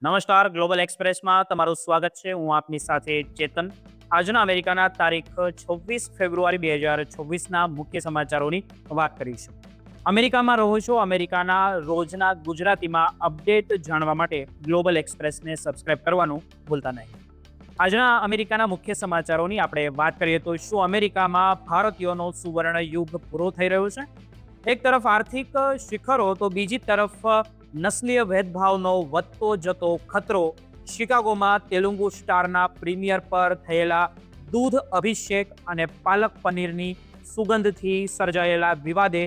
નમસ્કાર, ગ્લોબલ એક્સપ્રેસમાં તમારું સ્વાગત છે. હું આપની સાથે ચેતન. આજના અમેરિકાના તારીખ 26 ફેબ્રુઆરી 2026ના મુખ્ય સમાચારોની વાત કરીશું. અમેરિકામાં રહો છો, અમેરિકાના રોજના ગુજરાતીમાં અપડેટ જાણવા માટે ગ્લોબલ એક્સપ્રેસને સબસ્ક્રાઇબ કરવાનું ભૂલતા નહીં. આજના અમેરિકાના મુખ્ય સમાચારોની આપણે વાત કરીએ તો શું અમેરિકામાં ભારતીયોનો સુવર્ણ યુગ પૂરો થઈ રહ્યો છે? એક તરફ આર્થિક શિખરો તો બીજી તરફ નસ્લીય ભેદભાવનો વધતો જતો ખતરો. શિકાગોમાં તેલુગુ સ્ટારના પ્રીમિયર પર થયેલા દૂધ અભિષેક અને પાલક પનીરની સુગંધથી સર્જાયેલા વિવાદે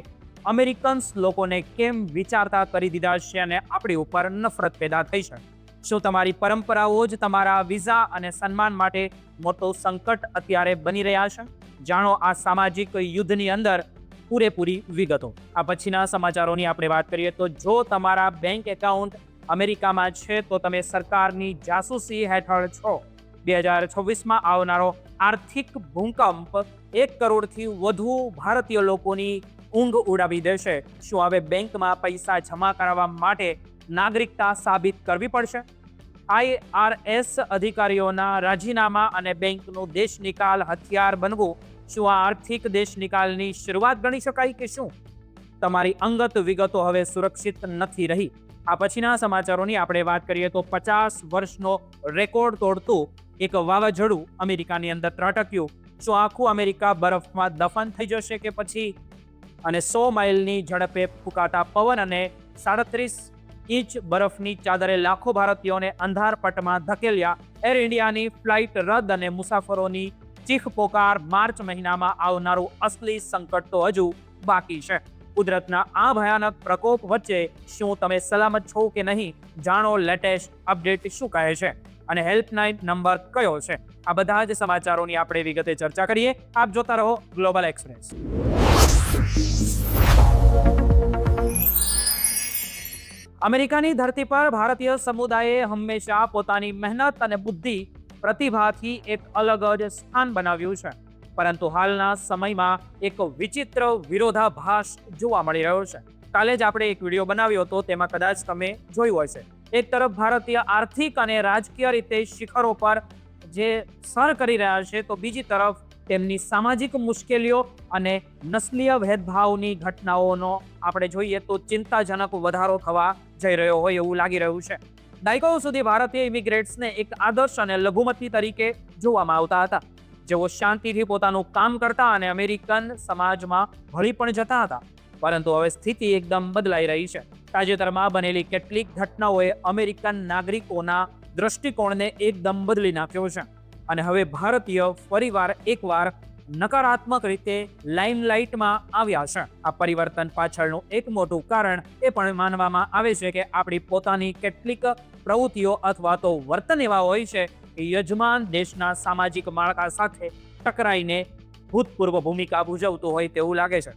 અમેરિકન્સ લોકોને કેમ વિચારતા કરી દીધા છે અને આપણી ઉપર નફરત પેદા થઈ છે. શું તમારી પરંપરાઓ જ તમારા વિઝા અને સન્માન માટે મોટો સંકટ અત્યારે બની રહ્યા છે? જાણો આ સામાજિક યુદ્ધની અંદર પૂરેપૂરી વિગતો. આ પછીના સમાચારોની આપણે વાત કરીએ તો જો તમારા બેંક એકાઉન્ટ અમેરિકામાં છે તો તમે સરકારની જાસૂસી હેઠળ છો. 2026માં આવનારો આર્થિક ભૂકંપ 1 કરોડથી વધુ ભારતીય લોકોની ઊંઘ ઉડાવી દેશે. શું હવે બેંકમાં પૈસા જમા કરાવવા માટે નાગરિકતા સાબિત કરવી પડશે? IRS અધિકારીઓના રાજીનામા અને બેંકનું દેશ નિકાલ હથિયાર બનવું. શું આ આર્થિક દેશ નિકાલની શરૂઆત ગણી શકાય કે શું તમારી અંગત વિગતો હવે સુરક્ષિત નથી રહી? આ પછીના સમાચારોની આપણે વાત કરીએ તો 50 વર્ષનો રેકોર્ડ તોડતું એક વાવાઝોડું અમેરિકાની અંદર ત્રાટક્યું. શું આખું અમેરિકા બરફમાં દફન થઈ જશે કે પછી? અને 100 માઇલની ઝડપે ફૂંકાતા પવન અને 37 ઇંચ બરફની ચાદરે લાખો ભારતીયોને અંધારપટમાં ધકેલ્યા. એર ઇન્ડિયાની ફ્લાઇટ રદ અને મુસાફરોની ચીખ પોકાર. માર્ચ મહિનામાં આવનારું અસલી સંકટ તો હજુ બાકી છે. કુદરતના આ ભયાનક પ્રકોપ વચ્ચે શું તમે સલામત છો કે નહીં? જાણો લેટેસ્ટ અપડેટ શું કહે છે અને હેલ્પલાઇન નંબર કયો છે. આ બધા જ સમાચારોની આપણે વિગતે ચર્ચા કરીએ. આપ જોતા રહો ગ્લોબલ એક્સપ્રેસ. અમેરિકાની ધરતી પર ભારતીય સમુદાયે હંમેશા પોતાની મહેનત અને બુદ્ધિ પ્રતિભાથી એક અલગ જ સ્થાન બનાવ્યું છે. પરંતુ હાલના સમયમાં એક વિચિત્ર વિરોધાભાસ જોવા મળી રહ્યો છે. કાલે જ આપણે એક વિડીયો બનાવ્યો હતો, તેમાં કદાચ તમે જોયું હશે. એક તરફ ભારતીય આર્થિક અને રાજકીય રીતે શિખરો પર જે સર કરી રહ્યા છે તો બીજી તરફ તેમની સામાજિક મુશ્કેલીઓ અને નસ્લીય ભેદભાવની ઘટનાઓનો આપણે જોઈએ તો ચિંતાજનક વધારો થવા જઈ રહ્યો હોય એવું લાગી રહ્યું છે. દાયકાઓ સુધી ભારતીય ઇમિગ્રેટ્સને એક આદર્શ અને લઘુમતી તરીકે જોવામાં આવતા હતા, જેઓ શાંતિથી પોતાનું કામ કરતા અને અમેરિકન સમાજમાં ભળી પણ જતા હતા. પરંતુ હવે સ્થિતિ એકદમ બદલાઈ રહી છે. તાજેતરમાં બનેલી કેટલીક ઘટનાઓએ અમેરિકન નાગરિકોના દ્રષ્ટિકોણને એકદમ બદલી નાખ્યો છે અને હવે ભારતીય ફરીવાર એકવાર નકારાત્મક રીતે લાઇમલાઇટમાં આવ્યા છે. આ પરિવર્તન પાછળનું એક મોટું કારણ એ પણ માનવામાં આવે છે કે આપણી પોતાની કેટલીક પ્રવૃત્તિઓ અથવા તો વર્તન એવા હોય છે કે યજમાન દેશના સામાજિક માળખા સાથે ટકરાઈને ભૂતપૂર્વ ભૂમિકા ભજવતું હોય તેવું લાગે છે.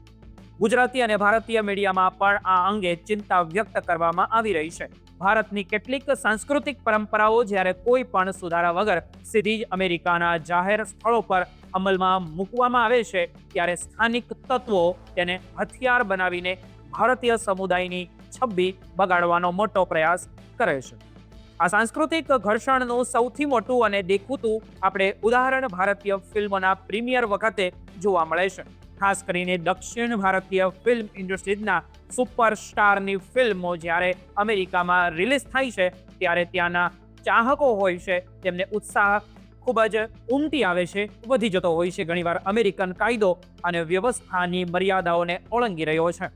ગુજરાતી અને ભારતીય મીડિયામાં પણ આ અંગે ચિંતા વ્યક્ત કરવામાં આવી રહી છે. ભારતની કેટલીક સાંસ્કૃતિક પરંપરાઓ જ્યારે કોઈ પણ સુધારા વગર સીધી જ અમેરિકાના જાહેર સ્થળો પર અમલમાં મૂકવામાં આવે છે, ત્યારે સ્થાનિક તત્વો તેને હથિયાર બનાવીને ભારતીય સમુદાયની છબી બગાડવાનો મોટો પ્રયાસ કરે છે. આ સાંસ્કૃતિક ઘર્ષણનું સૌથી મોટું અને દેખૂતું આપણે ઉદાહરણ ભારતીય ફિલ્મોના પ્રીમિયર વખતે જોવા મળે છે. ખાસ કરીને દક્ષિણ ભારતીય ફિલ્મ ઇન્ડસ્ટ્રીના સુપરસ્ટારની ફિલ્મો જ્યારે અમેરિકામાં રિલીઝ થાય છે ત્યારે ત્યાંના ચાહકો હોય છે તેમને ઉત્સાહ ખૂબ જ ઉમટી આવે છે, વધી જતો હોય છે. ઘણીવાર અમેરિકન કાયદો અને વ્યવસ્થાની મર્યાદાઓને ઓળંગી રહ્યો છે.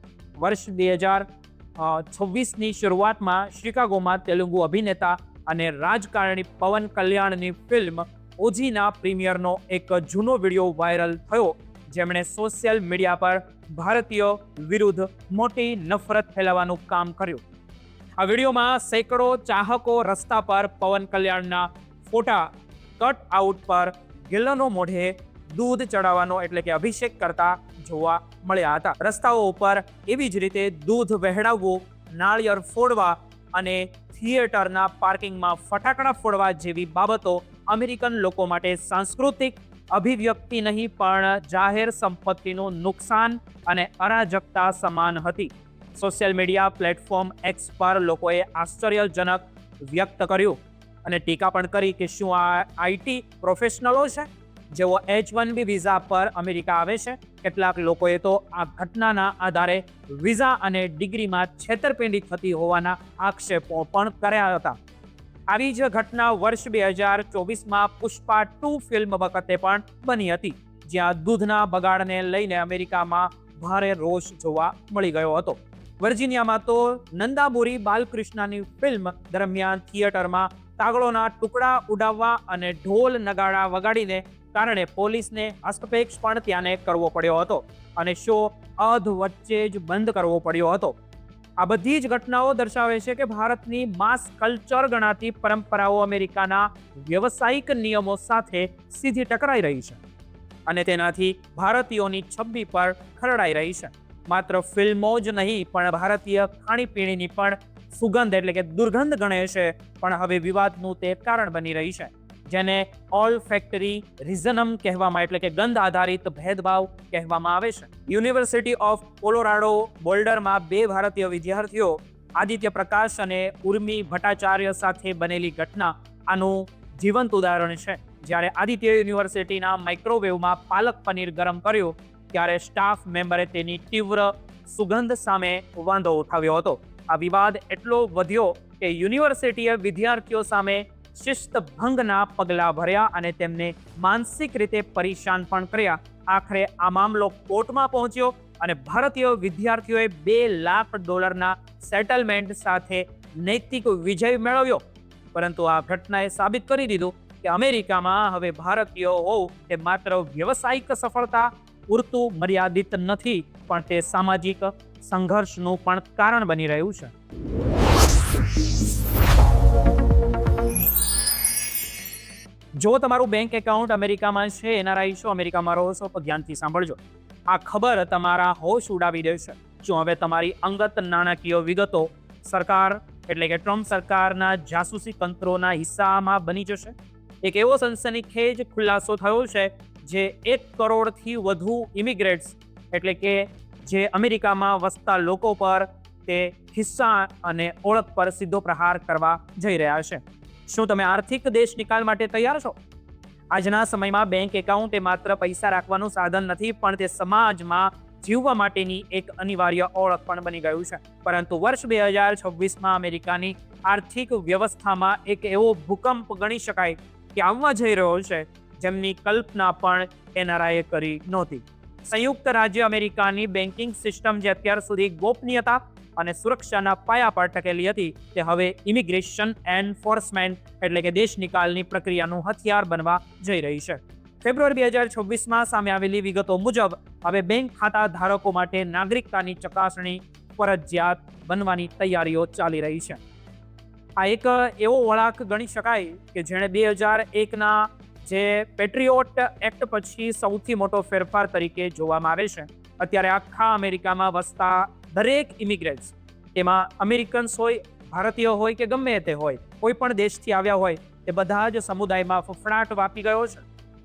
વર્ષ 2026ની શરૂઆતમાં શિકાગોમાં તેલુગુ અભિનેતા અને રાજકારણી પવન કલ્યાણની ફિલ્મ ઓજીના પ્રીમિયરનો એક જૂનો વિડીયો વાયરલ થયો, જેમણે સોશિયલ મીડિયા પર ભારતીયો વિરુદ્ધ મોટી નફરત ફેલાવવાનું કામ કર્યું. આ વિડીયોમાં સેંકડો ચાહકો રસ્તા પર પવન કલ્યાણના ફોટા કટ આઉટ પર ગેલનો મોઢે દૂધ ચડાવવાનો એટલે કે અભિષેક કરતા જોવા મળ્યા હતા. રસ્તાઓ ઉપર એવી જ રીતે દૂધ વહેડાવવું, નાળિયેર ફોડવા અને થિયેટરના પાર્કિંગમાં ફટાકડા ફોડવા જેવી બાબતો અમેરિકન લોકો માટે સાંસ્કૃતિક અભિવ્યક્તિ નહીં પણ જાહેર સંપત્તિનું નુકસાન અને અરાજકતા સમાન હતી. સોશિયલ મીડિયા પ્લેટફોર્મ એક્સ પર લોકોએ આશ્ચર્યજનક વ્યક્ત કર્યું અને ટીકા પણ કરી કે શું આ આઈટી પ્રોફેશનલો છે જેઓ H-1B વિઝા પર અમેરિકા આવે છે? કેટલાક લોકોએ તો આ ઘટનાના આધારે વિઝા અને ડિગ્રીમાં છેતરપિંડી થતી હોવાના આક્ષેપો પણ કર્યા હતા. આવી જ ઘટના વર્ષ 2024માં પુષ્પા 2 ફિલ્મ વખતે પણ બની હતી, જ્યાં દૂધના બગાડને લઈને અમેરિકામાં ભારે રોષ જોવા મળી ગયો હતો. વર્જિનિયામાં તો નંદામુરી બાલકૃષ્ણની ફિલ્મ દરમિયાન થિયેટરમાં કાગળોના ટુકડા ઉડાવવા અને ઢોલ નગાડા વગાડીને કારણે પોલીસને હસ્તક્ષેપ પણ ત્યાંને કરવો પડ્યો હતો અને શો અધ વચ્ચે જ બંધ કરવો પડ્યો હતો. આ બધી જ ઘટનાઓ દર્શાવે છે કે ભારતની માસ કલ્ચર ગણાતી પરંપરાઓ અમેરિકાના વ્યવસાયિક નિયમો સાથે સીધી ટકરાઈ રહી છે અને તેનાથી ભારતીયોની છબી પર ખરડાઈ રહી છે. માત્ર ફિલ્મો જ નહીં પણ ભારતીય ખાણીપીણીની પણ સુગંધ એટલે કે દુર્ગંધ ગણે છે પણ હવે વિવાદનું તે કારણ બની રહી છે, જેને ઓલ ફેક્ટરી રિઝનમ કહેવામાં એટલે કે ગંધ આધારિત ભેદભાવ કહેવામાં આવે છે. યુનિવર્સિટી ઓફ કોલોરાડો બોલ્ડરમાં 2 ભારતીય વિદ્યાર્થીઓ આદિત્ય પ્રકાશ અને ઉર્મી ભટ્ટાચાર્ય સાથે બનેલી ઘટના આનું જીવંત ઉદાહરણ છે. જ્યારે આદિત્ય યુનિવર્સિટીના માઇક્રોવેવમાં પાલક પનીર ગરમ કર્યું ત્યારે સ્ટાફ મેમ્બરે તેની તીવ્ર સુગંધ સામે વાંધો ઉઠાવ્યો હતો. આ વિવાદ એટલો વધ્યો કે યુનિવર્સિટીએ વિદ્યાર્થીઓ સામે શિસ્તભંગના પગલાં ભર્યા અને તેમને માનસિક રીતે પરેશાન પણ કર્યા. આખરે આ મામલો કોર્ટમાં પહોંચ્યો અને ભારતીય વિદ્યાર્થીઓએ $2 લાખ સેટલમેન્ટ સાથે નૈતિક વિજય મેળવ્યો. પરંતુ આ ઘટનાએ સાબિત કરી દીધું કે અમેરિકામાં હવે ભારતીયો હોવું તે માત્ર વ્યવસાયિક સફળતા પૂરતું મર્યાદિત નથી પણ તે સામાજિક સંઘર્ષનું પણ કારણ બની રહ્યું છે. જો તમારું બેંક એકાઉન્ટ અમેરિકામાં છે, NRI છો, અમેરિકામાં રહો છો, તો ધ્યાનથી સાંભળજો. આ ખબર તમારા હોશ ઉડાવી દેશે. જો હવે તમારી અંગત નાણાકીય વિગતો સરકાર એટલે કે ટ્રમ્પ સરકારના જાસૂસી તંત્રોના હિસ્સામાં બની જશે. એક એવો સનસનીખેજ ખુલાસો થયો છે જે 1 કરોડથી વધુ ઇમિગ્રેટ્સ એટલે કે જે અમેરિકામાં વસતા લોકો પર તે હિસ્સા અને ઓળખ પર સીધો પ્રહાર કરવા જઈ રહ્યા છે. શું તમે આર્થિક દેશ નિકાલ માટે તૈયાર છો? આજના સમયમાં બેંક એકાઉન્ટ એ માત્ર પૈસા રાખવાનું સાધન નથી પણ તે સમાજમાં જીવવા માટેની એક અનિવાર્ય ઓળખ પણ બની ગયું છે. પરંતુ વર્ષ 2026માં અમેરિકાની આર્થિક વ્યવસ્થામાં એક એવો ભૂકંપ ગણી શકાય કે આવવા જઈ રહ્યો છે જેમની કલ્પના પણ NRIએ કરી નહોતી. સંયુક્ત રાજ્ય અમેરિકાની બેન્કિંગ સિસ્ટમ જે અત્યાર સુધી ગોપનીયતા અને સુરક્ષાના પાયા પર ટકેલી હતી તે હવે ઇમિગ્રેશન એન્ફોર્સમેન્ટ એટલે કે દેશ નિકાલની પ્રક્રિયાનું હથિયાર બનવા જઈ રહી છે. ફેબ્રુઆરી 2026માં સામે આવેલી વિગતો મુજબ હવે બેંક ખાતા ધારકો માટે નાગરિકતાની ચકાસણી ફરજિયાત બનવાની તૈયારીઓ ચાલી રહી છે. આ એક એવો વળાંક ગણી શકાય કે જેણે 2001ના જે પેટ્રિયોટ એક્ટ પછી સૌથી મોટો ફેરફાર તરીકે જોવામાં આવે છે. અત્યારે આખા અમેરિકામાં વસતા દરેક ઇમિગ્રેન્ટ્સ, તેમાં અમેરિકન્સ હોય, ભારતીય હોય કે ગમે તે હોય, કોઈ પણ દેશથી આવ્યા હોય, તે બધા જ સમુદાયમાં ફફડાટ વાપી ગયો છે.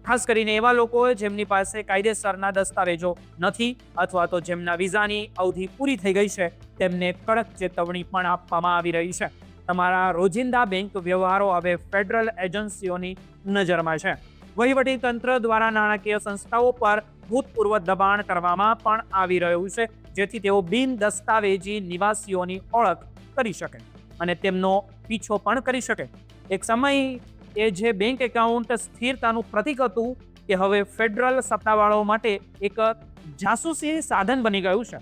ખાસ કરીને એવા લોકો જેમની પાસે કાયદેસરના દસ્તાવેજો નથી અથવા તો જેમના વિઝાની અવધિ પૂરી થઈ ગઈ છે, તેમને કડક ચેતવણી પણ આપવામાં આવી રહી છે. તમારા રોજિંદા બેંક વ્યવહારો હવે ફેડરલ એજન્સીઓની નજરમાં છે. વહીવટી તંત્ર દ્વારા નાણાકીય સંસ્થાઓ પર ભૂતપૂર્વ દબાણ કરવામાં પણ આવી રહ્યું છે જેથી તેઓ બિન દસ્તાવેજી નિવાસીઓની ઓળખ કરી શકે અને તેમનો પીછો પણ કરી શકે. એક સમય એ જે બેંક એકાઉન્ટ સ્થિરતાનું પ્રતીક હતું કે હવે ફેડરલ સત્તાવાળાઓ માટે એક જાસૂસી સાધન બની ગયું છે.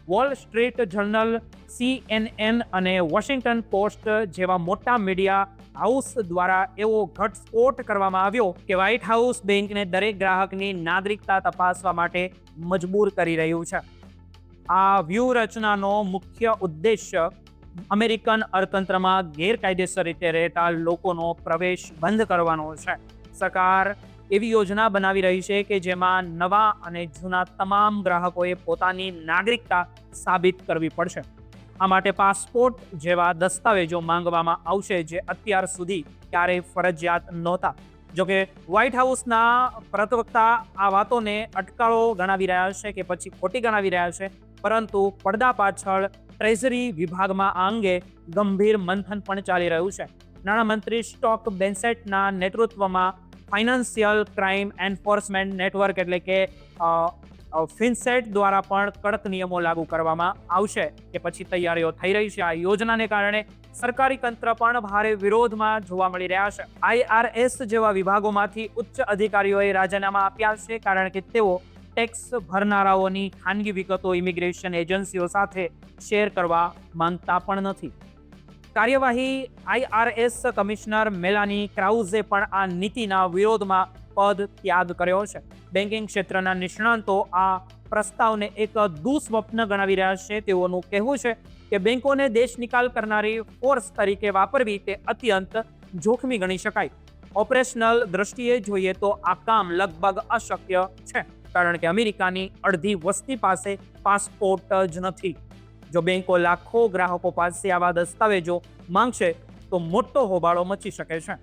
વોલ સ્ટ્રીટ જર્નલ, CNN અને વોશિંગ્ટન પોસ્ટ જેવા મોટા મીડિયા હાઉસ દ્વારા એવો ઘટસ્ફોટ કરવામાં આવ્યો કે વ્હાઇટ હાઉસ બેંકને દરેક ગ્રાહકની નાગરિકતા તપાસવા માટે મજબૂર કરી રહ્યું છે. આ વ્યૂહરચનાનો મુખ્ય ઉદ્દેશ્ય અમેરિકન અર્થતંત્રમાં ગેરકાયદેસર રીતે રહેતા લોકોનો પ્રવેશ બંધ કરવાનો છે. સરકાર એવી યોજના બનાવી રહી છે કે જેમાં નવા અને જૂના તમામ ગ્રાહકોએ પોતાની નાગરિકતા સાબિત કરવી પડશે. આ માટે પાસપોર્ટ જેવા દસ્તાવેજો માંગવામાં આવશે જે અત્યાર સુધી ક્યારેય ફરજિયાત નહોતા. જોકે વ્હાઇટ હાઉસના પ્રવક્તા આ વાતોને અટકાળો ગણાવી રહ્યા છે કે પછી ખોટી ગણાવી રહ્યા છે, પરંતુ પડદા પાછળ ટ્રેઝરી વિભાગમાં આ અંગે ગંભીર મંથન પણ ચાલી રહ્યું છે. નાણામંત્રી સ્ટોક બેન્સેટના નેતૃત્વમાં ફાઇનાન્શિયલ ક્રાઇમ એન્ફોર્સમેન્ટ નેટવર્ક એટલે કે ફિનસેટ દ્વારા પણ કડક નિયમો લાગુ કરવામાં આવશે કે પછી તૈયારીઓ થઈ રહી છે. આ યોજનાને કારણે સરકારી તંત્ર પણ ભારે વિરોધમાં જોવા મળી રહ્યા છે. IRS જેવા વિભાગોમાંથી ઉચ્ચ અધિકારીઓએ રાજીનામા આપ્યા છે કારણ કે તેઓ ટેક્સ ભરનારાઓની ખાનગી વિગતો ઇમિગ્રેશન એજન્સીઓ સાથે શેર કરવા માંગતા પણ નથી. કાર્યવાહી IRS કમિશનર મેલાની ક્રાઉઝે પણ આ નીતિના વિરોધમાં પદ ત્યાગ કર્યો છે. બેન્કિંગ ક્ષેત્રના નિષ્ણાંતો આ પ્રસ્તાવને એક દુઃસ્વપ્ન ગણાવી રહ્યા છે. તેઓનું કહેવું છે કે બેંકોને દેશ નિકાલ કરનારી ફોર્સ તરીકે વાપરવી તે અત્યંત જોખમી ગણી શકાય. ઓપરેશનલ દ્રષ્ટિએ જોઈએ તો આ કામ લગભગ અશક્ય છે કારણ કે અમેરિકાની અડધી વસ્તી પાસે પાસપોર્ટ જ નથી. જો બેંકો લાખો ગ્રાહકો પાસે આવા દસ્તાવેજો માંગશે તો મોટો હોબાળો મચી શકે છે.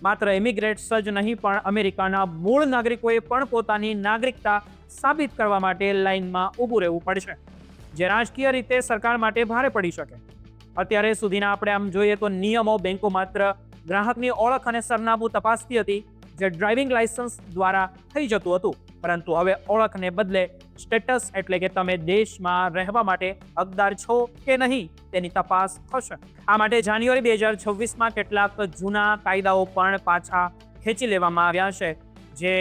માત્ર ઇમિગ્રેટ્સ જ નહીં પણ અમેરિકાના મૂળ નાગરિકોએ પણ પોતાની નાગરિકતા સાબિત કરવા માટે લાઇનમાં ઊભું રહેવું પડશે, જે રાજકીય રીતે સરકાર માટે ભારે પડી શકે. અત્યારે સુધીના આપણે આમ જોઈએ તો નિયમો બેંકો માત્ર ગ્રાહકની ઓળખ અને સરનામું તપાસતી હતી, જે ડ્રાઇવિંગ લાયસન્સ દ્વારા થઈ જતું હતું. પરંતુ હવે ઓળખને બદલે સ્ટેટસ એટલે કે તમે દેશમાં રહેવા માટે હકદાર છો કે નહીં તેની તપાસ થશે. આ માટે જાન્યુઆરી 2026માં કેટલાક જૂના કાયદાઓ પણ પાછા ખેંચી લેવામાં આવ્યા છે, જે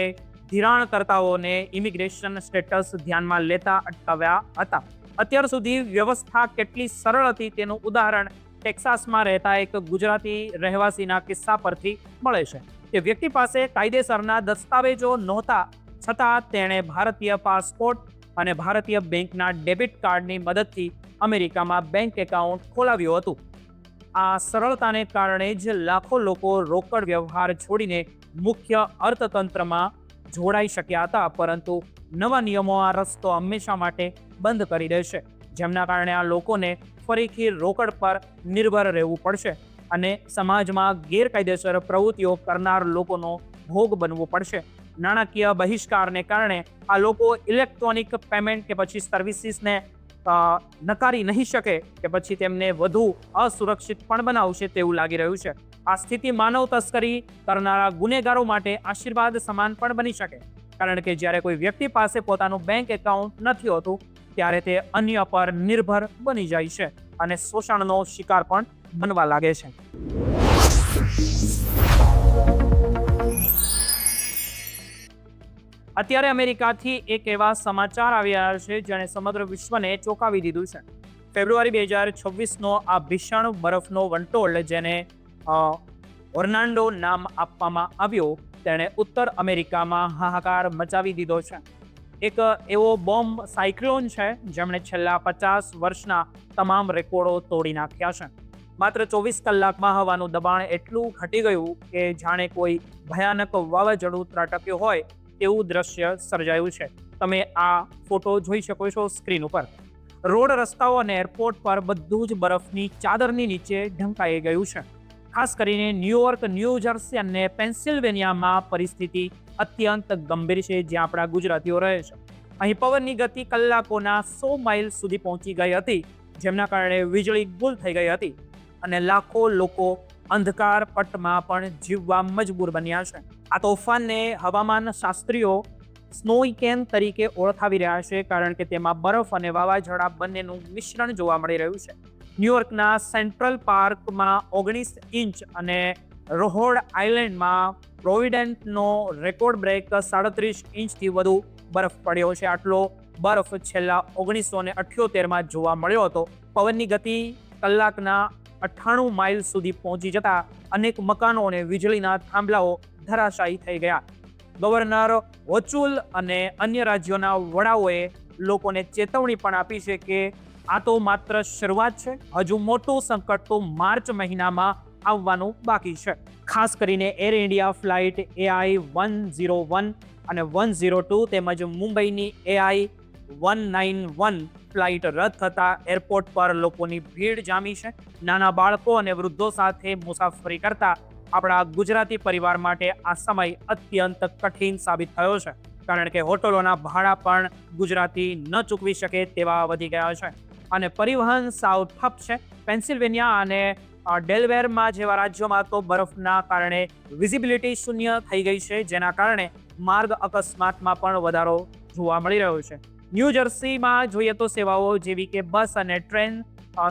ધિરાણકર્તાઓને ઇમિગ્રેશન સ્ટેટસ ધ્યાનમાં લેતા અટકાવ્યા હતા. અત્યાર સુધી વ્યવસ્થા કેટલી સરળ હતી તેનું ઉદાહરણ ટેક્સાસમાં રહેતા એક ગુજરાતી રહેવાસીના કિસ્સા પરથી મળે છે. તે વ્યક્તિ પાસે કાયદેસરના દસ્તાવેજો નહોતા, છતાં તેણે ભારતીય પાસપોર્ટ અને ભારતીય બેંકના ડેબિટ કાર્ડની મદદથી અમેરિકામાં બેંક એકાઉન્ટ ખોલાવ્યું હતું. આ સરળતાને કારણે જ લાખો લોકો રોકડ વ્યવહાર છોડીને મુખ્ય અર્થતંત્રમાં જોડાઈ શક્યા હતા. પરંતુ નવા નિયમો આ રસ્તો હંમેશા માટે બંધ કરી દેશે, જેમના કારણે આ લોકોને ફરીથી રોકડ પર નિર્ભર રહેવું પડશે અને સમાજમાં ગેરકાયદેસર પ્રવૃત્તિઓ કરનાર લોકોનો ભોગ બનવું પડશે. નાણાકીય બહિષ્કારને કારણે આ લોકો ઇલેક્ટ્રોનિક પેમેન્ટ કે પછી સર્વિસીસને નકારી નહીં શકે કે પછી તેમને વધુ અસુરક્ષિત પણ બનાવશે તેવું લાગી રહ્યું છે. આ સ્થિતિ માનવ તસ્કરી કરનારા ગુનેગારો માટે આશીર્વાદ સમાન પણ બની શકે, કારણ કે જ્યારે કોઈ વ્યક્તિ પાસે પોતાનું બેંક એકાઉન્ટ નથી હોતું ત્યારે તે અન્ય પર નિર્ભર બની જાય છે અને શોષણનો શિકાર પણ બનવા લાગે છે. અત્યારે અમેરિકાથી એક એવા સમાચાર આવી રહ્યા છે જેણે સમગ્ર વિશ્વને ચોંકાવી દીધું છે. ફેબ્રુઆરી 2026નો આ ભીષણ બરફનો વંટોળ, જેને ઓર્નાન્ડો નામ આપવામાં આવ્યો, તેણે ઉત્તર અમેરિકામાં હાહાકાર મચાવી દીધો છે. એક એવો બોમ્બ સાયક્લોન છે જેમણે છેલ્લા 50 વર્ષના તમામ રેકોર્ડો તોડી નાખ્યા છે. માત્ર 24 કલાકમાં હવાનું દબાણ એટલું ઘટી ગયું કે જાણે કોઈ ભયાનક વાવાઝોડું ત્રાટક્યું હોય તેવું દ્રશ્ય સર્જાયું છે. તમે આ ફોટો જોઈ શકો છો સ્ક્રીન ઉપર. રોડ, રસ્તાઓ અને એરપોર્ટ પર બધું જ બરફની ચાદરની નીચે ઢંકાઈ ગયું છે. ખાસ કરીને ન્યુયોર્ક, ન્યૂ જર્સી અને પેન્સિલ્વેનિયામાં પરિસ્થિતિ અત્યંત ગંભીર છે, જ્યાં આપણા ગુજરાતીઓ રહે છે. અહીં પવનની ગતિ કલાકોના 100 માઇલ સુધી પહોંચી ગઈ હતી, જેમના કારણે વીજળી ગુલ થઈ ગઈ હતી અને લાખો લોકો અંધકાર પટમાં પણ જીવવા મજબૂર બન્યા છે. આ તોફાનને હવામાન શાસ્ત્રીઓ સ્નોઇકેન તરીકે ઓળખાવી રહ્યા છે, કારણ કે તેમાં બરફ અને વાવાઝોડા બંનેનું મિશ્રણ જોવા મળી રહ્યું છે. ન્યુયોર્કના સેન્ટ્રલ પાર્કમાં 19 ઇંચ અને રોહોડ આઇલેન્ડમાં પ્રોવિડન્ટનો રેકોર્ડ બ્રેક 37 ઇંચથી વધુ બરફ પડ્યો છે. આટલો બરફ છેલ્લા 1978માં જોવા મળ્યો હતો. પવનની ગતિ કલાકના 98 માઇલ સુધી પહોંચી જતા અનેક મકાનો અને વીજળીના થાંભલાઓ ધરાશાયી થઈ ગયા. ગવર્નર હોચુલ અને અન્ય રાજ્યોના વડાઓએ લોકોને ચેતવણી પણ આપી છે કે આ તો માત્ર શરૂઆત છે, હજુ મોટું સંકટ તો માર્ચ મહિનામાં આવવાનું બાકી છે. ખાસ કરીને એર ઇન્ડિયા ફ્લાઇટ AI 101 અને 102 તેમજ મુંબઈની AI 191 ફ્લાઇટ રદ થતા એરપોર્ટ પર લોકોની ભીડ જામી છે. નાના બાળકો અને વૃદ્ધો સાથે મુસાફરી કરતા આપણા ગુજરાતી પરિવાર માટે આ સમય અત્યંત કઠિન સાબિત થયો છે, કારણ કે હોટલોના ભાડા પણ ગુજરાતી ન ચૂકવી શકે તેવા વધી ગયા છે અને પરિવહન સાવ ઠપ છે. પેન્સિલ્વેનિયા અને ડેલવેરમાં જેવા રાજ્યોમાં તો બરફના કારણે વિઝિબિલિટી શૂન્ય થઈ ગઈ છે, જેના કારણે માર્ગ અકસ્માતમાં પણ વધારો જોવા મળી રહ્યો છે. ન્યૂ જર્સીમાં જોઈએ તો સેવાઓ જેવી કે બસ અને ટ્રેન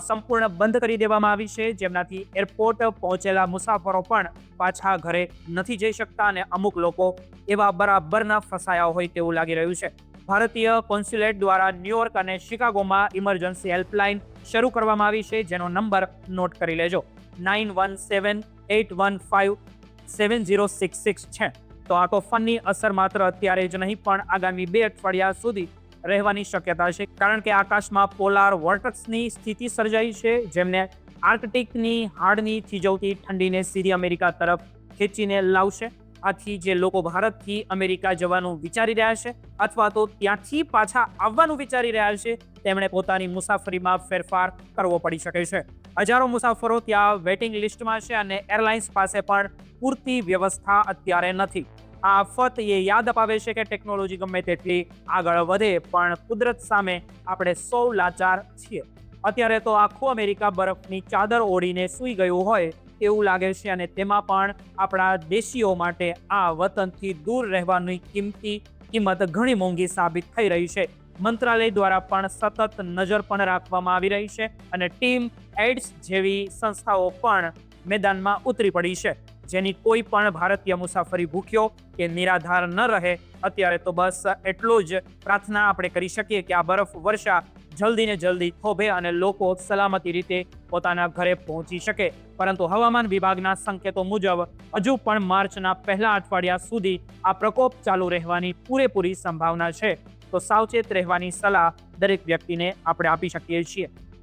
સંપૂર્ણ બંધ કરી દેવામાં આવી છે, જેમનાથી એરપોર્ટ પહોંચેલા મુસાફરો પણ પાછા ઘરે નથી જઈ શકતા અને અમુક લોકો એવા બરાબરના ફસાયા હોય તેવું લાગી રહ્યું છે. ભારતીય કોન્સ્યુલેટ દ્વારા ન્યુયોર્ક અને શિકાગોમાં ઇમરજન્સી હેલ્પલાઇન શરૂ કરવામાં આવી છે, જેનો નંબર નોટ કરી લેજો, 9178157066 છે. તો આ તોફાનની અસર માત્ર અત્યારે જ નહીં પણ આગામી 2 અઠવાડિયા સુધી રહેવાની શક્યતા છે, કારણ કે આકાશમાં પોલાર વોર્ટેક્સની સ્થિતિ સર્જાઈ છે, જેમને આર્કટિકની હાડની થીજવતી ઠંડીને સીધી અમેરિકા તરફ ખેંચીને લાવશે. આથી જે લોકો ભારતથી અમેરિકા જવાનું વિચારી રહ્યા છે અથવા તો ત્યાંથી પાછા આવવાનું વિચારી રહ્યા છે, તેમણે પોતાની મુસાફરીમાં ફેરફાર કરવો પડી શકે છે. હજારો મુસાફરો ત્યાં વેઇટિંગ લિસ્ટમાં છે અને એરલાઇન્સ પાસે પણ પૂરતી વ્યવસ્થા અત્યારે નથી. આ આફત એ યાદ અપાવે છે કે ટેકનોલોજી ગમે તેટલી આગળ વધે પણ કુદરત સામે આપણે સૌ લાચાર છીએ. અત્યારે તો આખું અમેરિકા બરફની ચાદર ઓઢીને સૂઈ ગયું હોય એવું લાગે છે અને તેમાં પણ આપણા દેશીઓ માટે આ વતનથી દૂર રહેવાની કિંમત ઘણી મોંઘી સાબિત થઈ રહી છે. મંત્રાલય દ્વારા પણ સતત નજર પણ રાખવામાં આવી રહી છે અને ટીમ એડ્સ જેવી સંસ્થાઓ પણ મેદાનમાં ઉતરી પડી છે, જેની કોઈ પણ ભારતીય મુસાફરી ભૂખ્યો કે નિરાધાર ન રહે. અત્યારે તો બસ એટલો જ પ્રાર્થના આપણે કરી શકીએ કે આ બરફ વર્ષા જલ્દી ને જલ્દી થોભે અને લોકો સલામતી રીતે પોતાના ઘરે પહોંચી શકે. પરંતુ હવામાન વિભાગના સંકેતો મુજબ હજુ પણ માર્ચના પહેલા અઠવાડિયા સુધી આ પ્રકોપ ચાલુ રહેવાની પૂરેપૂરી સંભાવના છે. તો સાવચેત રહેવાની સલાહ દરેક વ્યક્તિને આપણે આપી શકીએ છીએ.